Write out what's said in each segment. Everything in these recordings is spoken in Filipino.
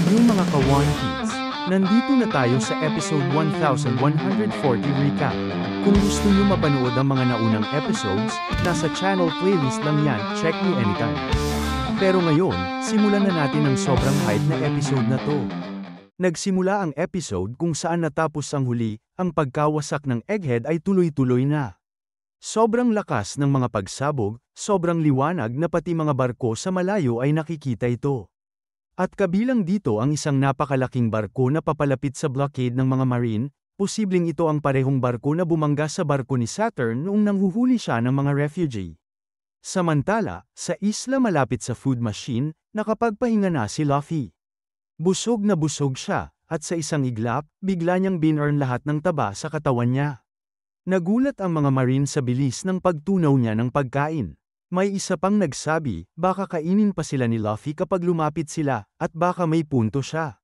Yung mga ka-One Piece, nandito na tayo sa episode 1140 recap. Kung gusto nyo mapanood ang mga naunang episodes, nasa channel playlist lang yan, check nyo anytime. Pero ngayon, simulan na natin ang sobrang hype na episode na to. Nagsimula ang episode kung saan natapos ang huli, ang pagkawasak ng Egghead ay tuloy-tuloy na. Sobrang lakas ng mga pagsabog, sobrang liwanag na pati mga barko sa malayo ay nakikita ito. At kabilang dito ang isang napakalaking barko na papalapit sa blockade ng mga Marine, posibleng ito ang parehong barko na bumangga sa barko ni Saturn noong nanghuhuli siya ng mga refugee. Samantala, sa isla malapit sa food machine, nakapagpahinga na si Luffy. Busog na busog siya, at sa isang iglap, bigla niyang binurn lahat ng taba sa katawan niya. Nagulat ang mga Marine sa bilis ng pagtunaw niya ng pagkain. May isa pang nagsabi, baka kainin pa sila ni Luffy kapag lumapit sila, at baka may punto siya.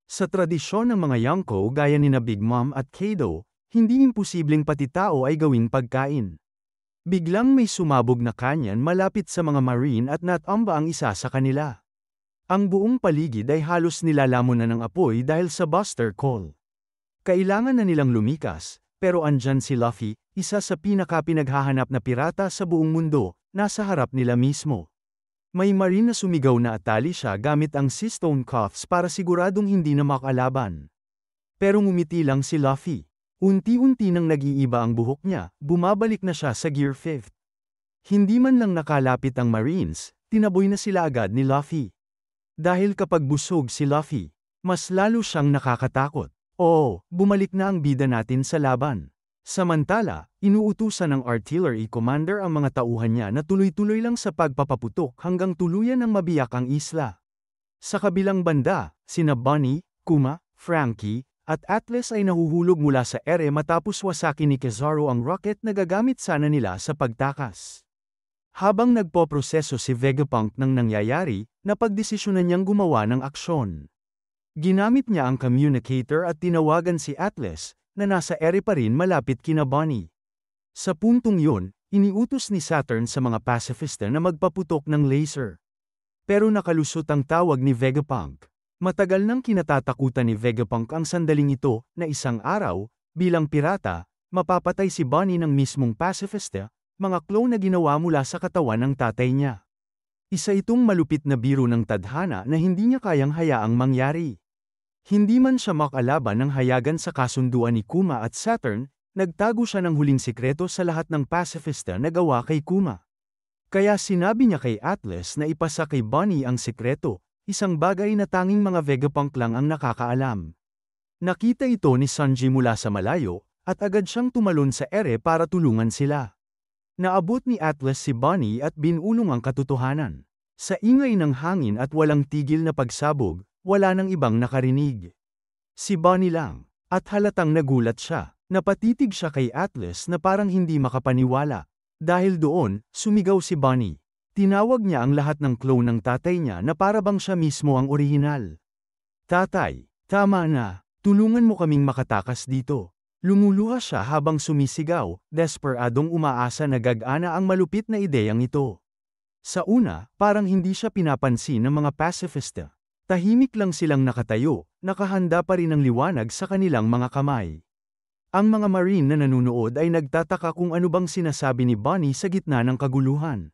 Sa tradisyon ng mga Yonko gaya ni na Big Mom at Kaido, hindi imposibleng pati tao ay gawing pagkain. Biglang may sumabog na kanyan malapit sa mga Marine at natamba ang isa sa kanila. Ang buong paligid ay halos nilalamon na ng apoy dahil sa Buster Call. Kailangan na nilang lumikas, pero andyan si Luffy, isa sa pinakapinaghahanap na pirata sa buong mundo, nasa harap nila mismo. May Marine na sumigaw na atali siya gamit ang Sea Stone Cuffs para siguradong hindi na makalaban. Pero ngumiti lang si Luffy. Unti-unti nang nag-iiba ang buhok niya, bumabalik na siya sa Gear 5th. Hindi man lang nakalapit ang Marines, tinaboy na sila agad ni Luffy. Dahil kapag busog si Luffy, mas lalo siyang nakakatakot. Oo, bumalik na ang bida natin sa laban. Samantala, inuutusan ng artillery commander ang mga tauhan niya na tuloy-tuloy lang sa pagpapaputok hanggang tuluyan ng mabiyak ang isla. Sa kabilang banda, sina Bonnie, Kuma, Frankie, at Atlas ay nahuhulog mula sa ere matapos wasakin ni Kizaru ang rocket na gagamit sana nila sa pagtakas. Habang nagpoproseso si Vegapunk ng nangyayari, napagdesisyonan niyang gumawa ng aksyon. Ginamit niya ang communicator at tinawagan si Atlas, na nasa ere pa rin malapit kina Bonnie. Sa puntong yun, iniutos ni Saturn sa mga pacifista na magpaputok ng laser. Pero nakalusot ang tawag ni Vegapunk. Matagal nang kinatatakutan ni Vegapunk ang sandaling ito, na isang araw, bilang pirata, mapapatay si Bonnie ng mismong pacifista, mga clone na ginawa mula sa katawan ng tatay niya. Isa itong malupit na biro ng tadhana na hindi niya kayang hayaang mangyari. Hindi man siya makalaban ng hayagan sa kasunduan ni Kuma at Saturn, nagtago siya ng huling sikreto sa lahat ng pacifista na gawa kay Kuma. Kaya sinabi niya kay Atlas na ipasa kay Bonnie ang sikreto, isang bagay na tanging mga Vegapunk lang ang nakakaalam. Nakita ito ni Sanji mula sa malayo, at agad siyang tumalon sa ere para tulungan sila. Naabot ni Atlas si Bonnie at binulong ang katotohanan. Sa ingay ng hangin at walang tigil na pagsabog, wala nang ibang nakarinig. Si Bonnie lang, at halatang nagulat siya. Napatitig siya kay Atlas na parang hindi makapaniwala. Dahil doon, sumigaw si Bonnie. Tinawag niya ang lahat ng clone ng tatay niya na parabang siya mismo ang orihinal. Tatay, tama na, tulungan mo kaming makatakas dito. Lumuluha siya habang sumisigaw, desperadong umaasa na gagana ang malupit na ideyang ito. Sa una, parang hindi siya pinapansin ng mga pacifista. Tahimik lang silang nakatayo, nakahanda pa rin ang liwanag sa kanilang mga kamay. Ang mga Marine na nanunood ay nagtataka kung ano bang sinasabi ni Bonnie sa gitna ng kaguluhan.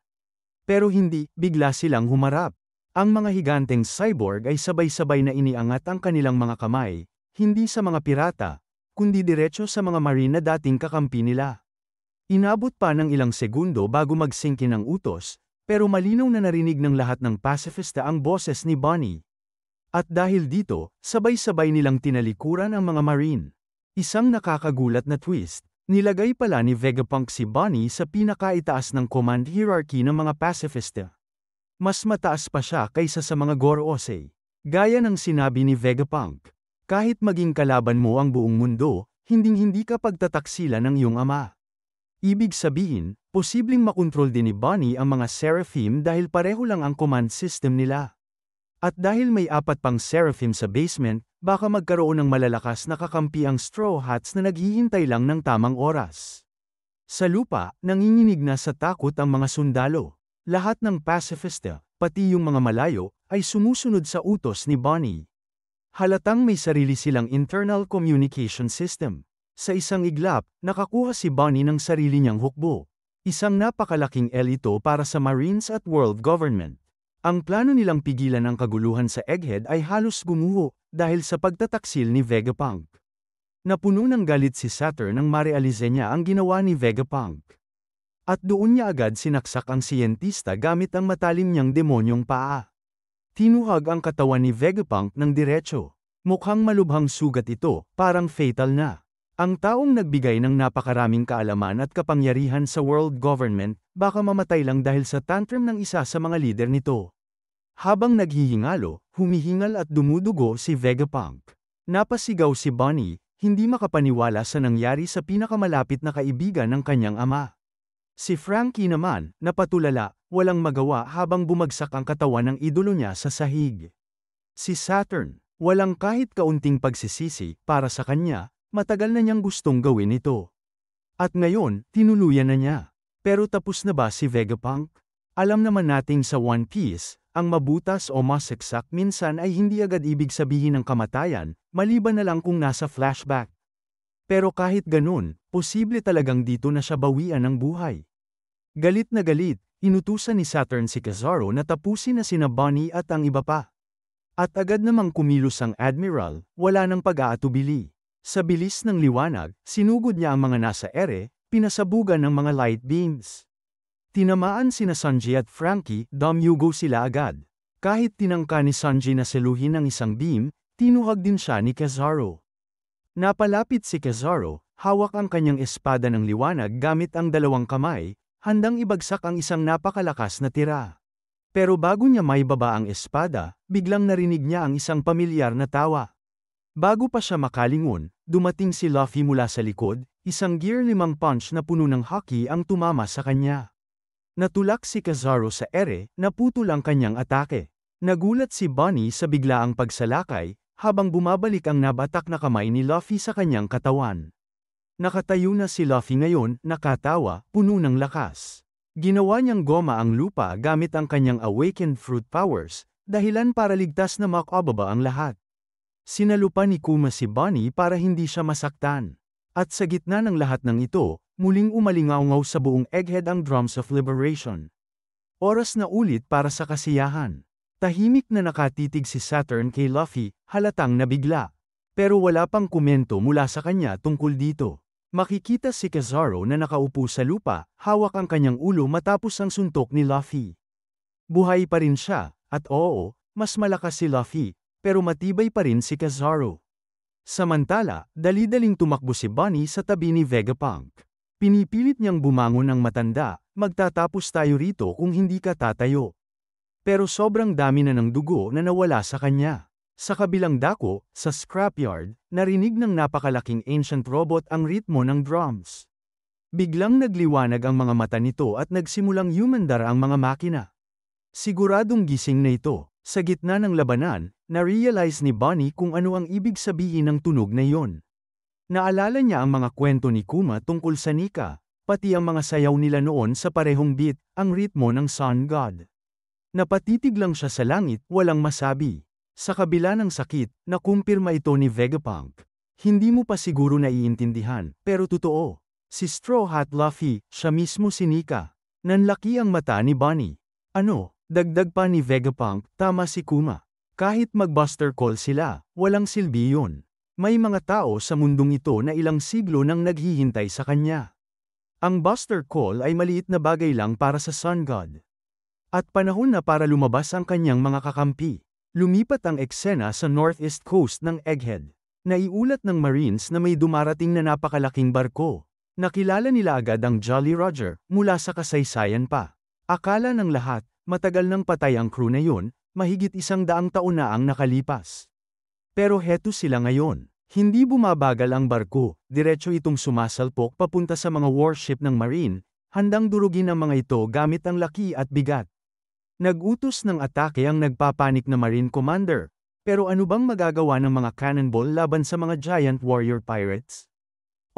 Pero hindi, bigla silang humarap. Ang mga higanteng cyborg ay sabay-sabay na iniangat ang kanilang mga kamay, hindi sa mga pirata, kundi diretso sa mga Marine na dating kakampi nila. Inabot pa ng ilang segundo bago magsingkin ang utos, pero malinaw na narinig ng lahat ng pacifista ang boses ni Bonnie. At dahil dito, sabay-sabay nilang tinalikuran ang mga Marine. Isang nakakagulat na twist, nilagay pala ni Vegapunk si Bonnie sa pinakaitaas ng command hierarchy ng mga pacifista. Mas mataas pa siya kaysa sa mga Gorosei. Gaya ng sinabi ni Vegapunk, kahit maging kalaban mo ang buong mundo, hinding-hindi ka pagtataksila ng iyong ama. Ibig sabihin, posibleng makontrol din ni Bonnie ang mga Seraphim dahil pareho lang ang command system nila. At dahil may 4 pang Seraphim sa basement, baka magkaroon ng malalakas na kakampi ang Straw Hats na naghihintay lang ng tamang oras. Sa lupa, nanginginig na sa takot ang mga sundalo. Lahat ng pacifista, pati yung mga malayo, ay sumusunod sa utos ni Bonnie. Halatang may sarili silang internal communication system. Sa isang iglap, nakakuha si Bonnie ng sarili niyang hukbo. Isang napakalaking L ito para sa Marines at world government. Ang plano nilang pigilan ang kaguluhan sa Egghead ay halos gumuho dahil sa pagtataksil ni Vegapunk. Napuno ng galit si Saturn nang marealize niya ang ginawa ni Vegapunk. At doon niya agad sinaksak ang siyentista gamit ang matalim niyang demonyong paa. Tinuhag ang katawan ni Vegapunk ng diretso. Mukhang malubhang sugat ito, parang fatal na. Ang taong nagbigay ng napakaraming kaalaman at kapangyarihan sa world government, baka mamatay lang dahil sa tantrum ng isa sa mga lider nito. Habang naghihingalo, humihingal at dumudugo si Vegapunk. Napasigaw si Bonnie, hindi makapaniwala sa nangyari sa pinakamalapit na kaibigan ng kanyang ama. Si Frankie naman, napatulala, walang magawa habang bumagsak ang katawan ng idolo niya sa sahig. Si Saturn, walang kahit kaunting pagsisisi, para sa kanya, matagal na niyang gustong gawin ito. At ngayon, tinuluyan na niya. Pero tapos na ba si Vegapunk? Alam naman nating sa One Piece, ang mabutas o masaksak minsan ay hindi agad ibig sabihin ng kamatayan, maliban na lang kung nasa flashback. Pero kahit ganun, posible talagang dito na siya bawian ng buhay. Galit na galit, inutusan ni Saturn si Kizaru na tapusin na sina Bonnie at ang iba pa. At agad namang kumilos ang Admiral, wala nang pag-aatubili. Sa bilis ng liwanag, sinugod niya ang mga nasa ere, pinasabugan ng mga light beams. Tinamaan sina Sanji at Frankie, dumyugo sila agad. Kahit tinangka ni Sanji na seluhin ang isang beam, tinuhag din siya ni Kizaru. Napalapit si Kizaru, hawak ang kanyang espada ng liwanag gamit ang dalawang kamay, handang ibagsak ang isang napakalakas na tira. Pero bago niya maibaba ang espada, biglang narinig niya ang isang pamilyar na tawa. Bago pa siya makalingon, dumating si Luffy mula sa likod, isang Gear 5 punch na puno ng haki ang tumama sa kanya. Natulak si Kizaru sa ere, naputol ang kanyang atake. Nagulat si Bonnie sa biglaang pagsalakay, habang bumabalik ang nabatak na kamay ni Luffy sa kanyang katawan. Nakatayo na si Luffy ngayon, nakatawa, puno ng lakas. Ginawa niyang goma ang lupa gamit ang kanyang awakened fruit powers, dahilan para ligtas na makababa ang lahat. Sinalupa ni Kuma si Bonnie para hindi siya masaktan. At sa gitna ng lahat ng ito, muling umalingaw sa buong Egghead ang Drums of Liberation. Oras na ulit para sa kasiyahan. Tahimik na nakatitig si Saturn kay Luffy, halatang nabigla. Pero wala pang komento mula sa kanya tungkol dito. Makikita si Kizaru na nakaupo sa lupa, hawak ang kanyang ulo matapos ang suntok ni Luffy. Buhay pa rin siya, at oo, mas malakas si Luffy, pero matibay pa rin si Kizaru. Samantala, dali-daling tumakbo si Bonnie sa tabi ni Vegapunk. Pinipilit niyang bumangon ng matanda, magtatapos tayo rito kung hindi ka tatayo. Pero sobrang dami na ng dugo na nawala sa kanya. Sa kabilang dako, sa scrapyard, narinig ng napakalaking ancient robot ang ritmo ng drums. Biglang nagliwanag ang mga mata nito at nagsimulang humandar ang mga makina. Siguradong gising na ito. Sa gitna ng labanan, na-realize ni Bonnie kung ano ang ibig sabihin ng tunog na iyon. Naalala niya ang mga kwento ni Kuma tungkol sa Nika, pati ang mga sayaw nila noon sa parehong beat, ang ritmo ng Sun God. Napatitig lang siya sa langit, walang masabi. Sa kabila ng sakit, nakumpirma ito ni Vegapunk. Hindi mo pa siguro naiintindihan, pero totoo. Si Straw Hat Luffy, siya mismo si Nika. Nanlaki ang mata ni Bonnie. Ano, dagdag pa ni Vegapunk, tama si Kuma. Kahit mag-buster call sila, walang silbi yun. May mga tao sa mundong ito na ilang siglo nang naghihintay sa kanya. Ang buster call ay maliit na bagay lang para sa Sun God. At panahon na para lumabas ang kanyang mga kakampi. Lumipat ang eksena sa northeast coast ng Egghead. Naiulat ng Marines na may dumarating na napakalaking barko. Nakilala nila agad ang Jolly Roger, mula sa kasaysayan pa. Akala ng lahat, matagal nang patay ang crew na yun, mahigit 100 taon na ang nakalipas. Pero heto sila ngayon. Hindi bumabagal ang barko, diretso itong sumasalpok papunta sa mga warship ng Marine, handang durugin ang mga ito gamit ang laki at bigat. Nag-utos ng atake ang nagpapanik na Marine Commander, pero ano bang magagawa ng mga cannonball laban sa mga giant warrior pirates?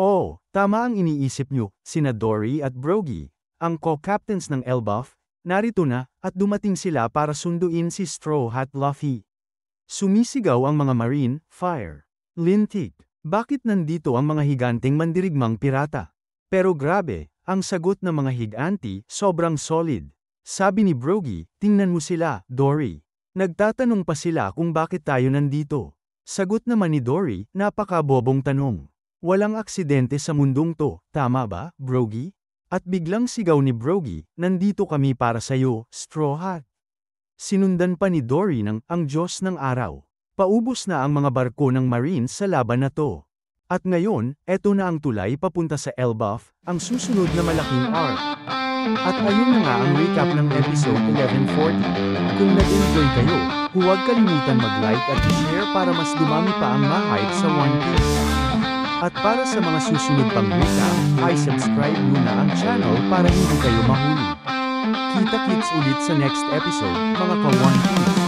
Oh, tama ang iniisip nyo, sina Dory at Brogy, ang co-captains ng Elbaf, narito na, at dumating sila para sunduin si Straw Hat Luffy. Sumisigaw ang mga Marine, Fire, Lintik. Bakit nandito ang mga higanteng mandirigmang pirata? Pero grabe, ang sagot ng mga higanti, sobrang solid. Sabi ni Brogy, tingnan mo sila, Dory. Nagtatanong pa sila kung bakit tayo nandito. Sagot naman ni Dory, napakabobong tanong. Walang aksidente sa mundong to, tama ba, Brogy? At biglang sigaw ni Brogy, nandito kami para sayo, Straw Hat. Sinundan pa ni Dory ng, ang Diyos ng Araw. Paubos na ang mga barko ng Marines sa laban na to. At ngayon, eto na ang tulay papunta sa Elbaf, ang susunod na malaking arc. At ayun na nga ang recap ng episode 1140. Kung nag-enjoy kayo, huwag kalimutan mag-like at i-share para mas dumami pa ang ma-hype sa One Piece. At para sa mga susunod pang recap, ay subscribe muna ang channel para hindi kayo mahuli. Kita-kits ulit sa next episode, mga ka-One Piece.